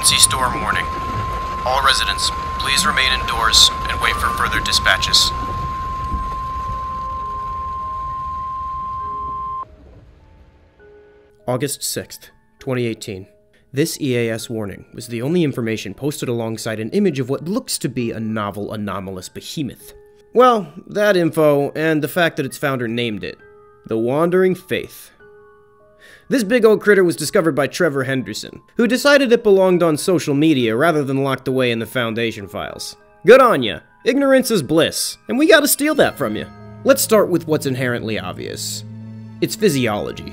Emergency storm warning. All residents, please remain indoors and wait for further dispatches. August 6th, 2018. This EAS warning was the only information posted alongside an image of what looks to be a novel anomalous behemoth. Well, that info, and the fact that its founder named it, the Wandering Faith. This big old critter was discovered by Trevor Henderson, who decided it belonged on social media rather than locked away in the Foundation files. Good on ya! Ignorance is bliss, and we gotta steal that from you. Let's start with what's inherently obvious. Its physiology.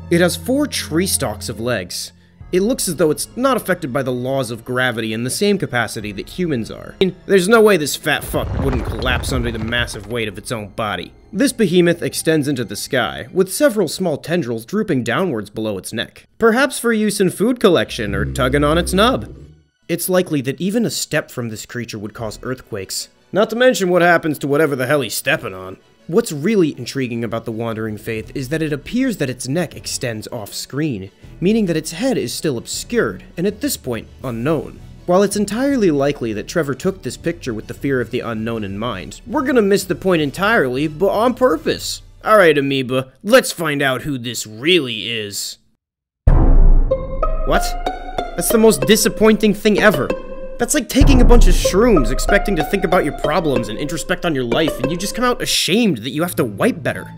It has 4 tree stalks of legs. It looks as though it's not affected by the laws of gravity in the same capacity that humans are. I mean, there's no way this fat fuck wouldn't collapse under the massive weight of its own body. This behemoth extends into the sky, with several small tendrils drooping downwards below its neck. Perhaps for use in food collection or tugging on its nub. It's likely that even a step from this creature would cause earthquakes. Not to mention what happens to whatever the hell he's stepping on. What's really intriguing about the Wandering Faith is that it appears that its neck extends off-screen, meaning that its head is still obscured, and at this point, unknown. While it's entirely likely that Trevor took this picture with the fear of the unknown in mind, we're gonna miss the point entirely, but on purpose. Alright, Amoeba, let's find out who this really is. What? That's the most disappointing thing ever. That's like taking a bunch of shrooms, expecting to think about your problems and introspect on your life, and you just come out ashamed that you have to wipe better.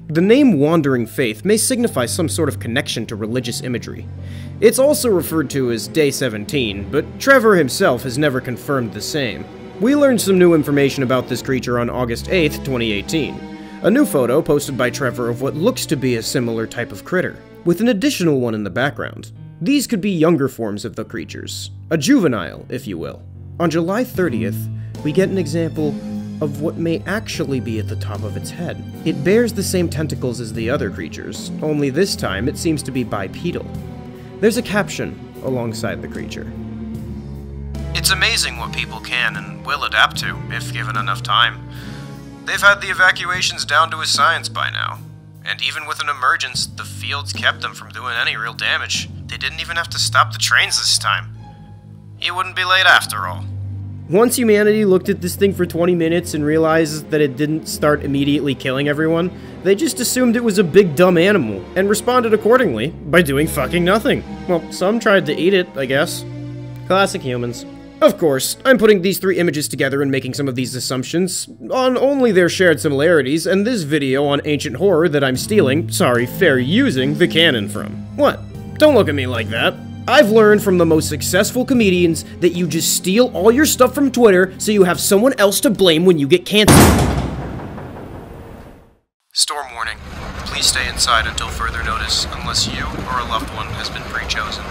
The name Wandering Faith may signify some sort of connection to religious imagery. It's also referred to as Day 17, but Trevor himself has never confirmed the same. We learned some new information about this creature on August 8th, 2018. A new photo posted by Trevor of what looks to be a similar type of critter, with an additional one in the background. These could be younger forms of the creatures, a juvenile, if you will. On July 30th, we get an example of what may actually be at the top of its head. It bears the same tentacles as the other creatures, only this time it seems to be bipedal. There's a caption alongside the creature. It's amazing what people can and will adapt to, if given enough time. They've had the evacuations down to a science by now. And even with an emergence, the fields kept them from doing any real damage. They didn't even have to stop the trains this time. He wouldn't be late after all. Once humanity looked at this thing for 20 minutes and realized that it didn't start immediately killing everyone, they just assumed it was a big dumb animal, and responded accordingly by doing fucking nothing. Well, some tried to eat it, I guess. Classic humans. Of course, I'm putting these 3 images together and making some of these assumptions on only their shared similarities, and this video on ancient horror that I'm stealing, fair using, the canon from. What? Don't look at me like that. I've learned from the most successful comedians that you just steal all your stuff from Twitter so you have someone else to blame when you get canceled. Storm warning. Please stay inside until further notice, unless you or a loved one has been pre-chosen.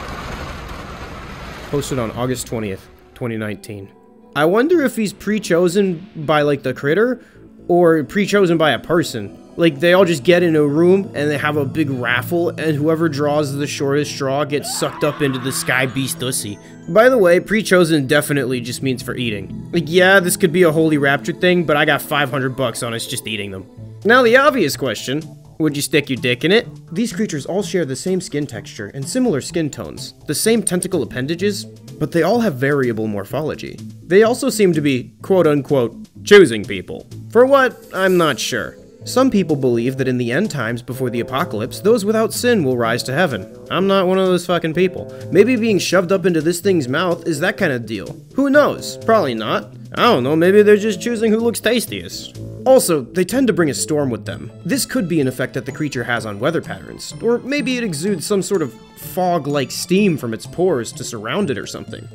Posted on August 20th, 2019. I wonder if he's pre-chosen by, like, the critter, or pre-chosen by a person. Like, they all just get in a room, and they have a big raffle, and whoever draws the shortest straw gets sucked up into the sky beast ussy. By the way, pre-chosen definitely just means for eating. Like, yeah, this could be a holy rapture thing, but I got 500 bucks on us just eating them. Now the obvious question, would you stick your dick in it? These creatures all share the same skin texture and similar skin tones, the same tentacle appendages, but they all have variable morphology. They also seem to be, quote-unquote, choosing people. For what? I'm not sure. Some people believe that in the end times before the apocalypse, those without sin will rise to heaven. I'm not one of those fucking people. Maybe being shoved up into this thing's mouth is that kind of deal. Who knows? Probably not. I don't know, maybe they're just choosing who looks tastiest. Also, they tend to bring a storm with them. This could be an effect that the creature has on weather patterns, or maybe it exudes some sort of fog-like steam from its pores to surround it or something.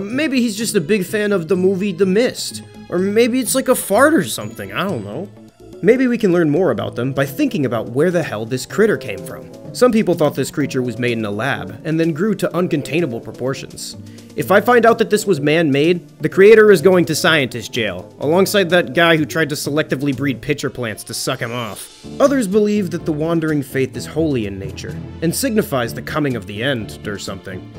Maybe he's just a big fan of the movie The Mist, or maybe it's like a fart or something, I don't know. Maybe we can learn more about them by thinking about where the hell this critter came from. Some people thought this creature was made in a lab, and then grew to uncontainable proportions. If I find out that this was man-made, the creator is going to scientist jail, alongside that guy who tried to selectively breed pitcher plants to suck him off. Others believe that the Wandering Faith is holy in nature, and signifies the coming of the end, or something.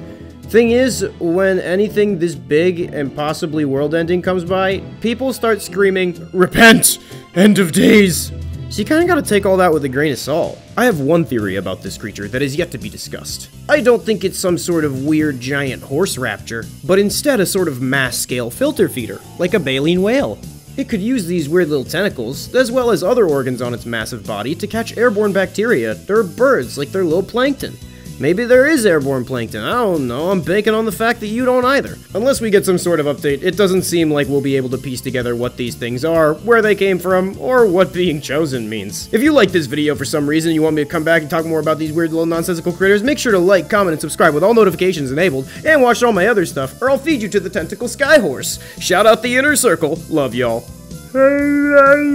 Thing is, when anything this big and possibly world-ending comes by, people start screaming, "Repent! End of days!" So you kinda gotta take all that with a grain of salt. I have one theory about this creature that is yet to be discussed. I don't think it's some sort of weird giant horse raptor, but instead a sort of mass-scale filter feeder, like a baleen whale. It could use these weird little tentacles, as well as other organs on its massive body, to catch airborne bacteria or birds like their little plankton. Maybe there is airborne plankton, I don't know, I'm banking on the fact that you don't either. Unless we get some sort of update, it doesn't seem like we'll be able to piece together what these things are, where they came from, or what being chosen means. If you like this video for some reason and you want me to come back and talk more about these weird little nonsensical critters, make sure to like, comment, and subscribe with all notifications enabled, and watch all my other stuff, or I'll feed you to the tentacle sky horse. Shout out the inner circle, love y'all.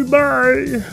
Bye.